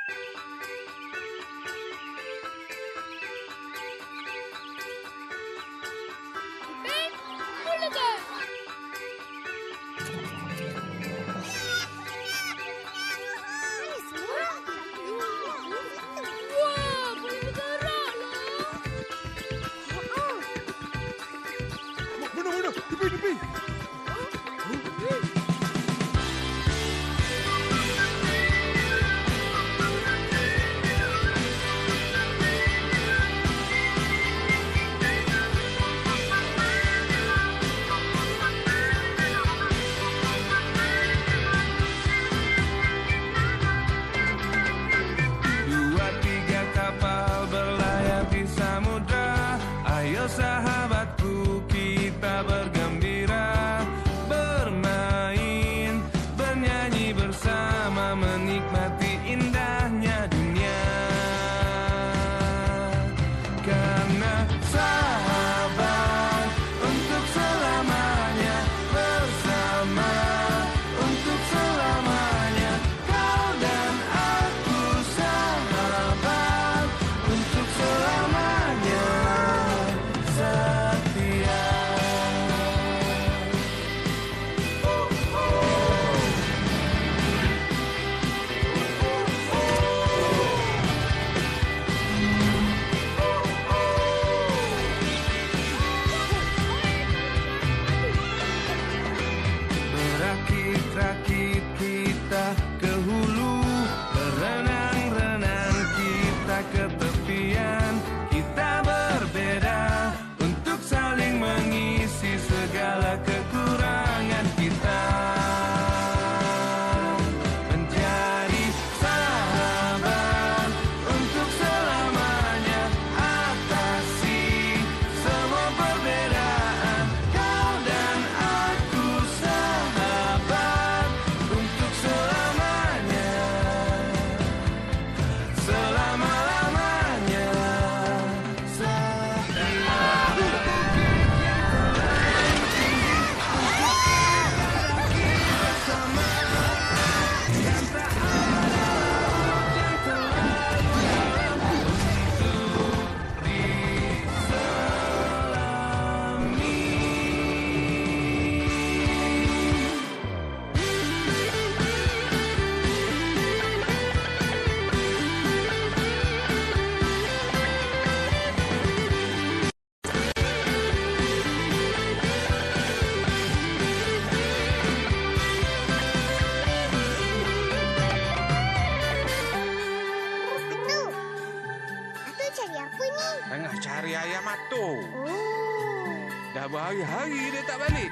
Bunuh, tepi. Dua tiga kapal berlayar di samudra. Ayo sahabatku kita bergembira, bermain, bernyanyi bersama, menikmati indahnya dunia. Karena sahabat untuk selamanya, bersama untuk selamanya. Kau dan aku sahabat untuk selamanya, setia. Berakit-rakit kita ke hulu, berenang-renang kita ke tepian. Kita berbeda untuk saling mengisi segala kekurangan kita. Menjadi sahabat untuk selamanya, atasi semua perbedaan. Kau dan aku sahabat untuk selamanya, selama-lamanya, setia. Bersama yang tak ada yang terlalu dalam untuk diselami. Atu cari apa ni? Tengah cari ayam atu. Oh. Dah berhari-hari dia tak balik.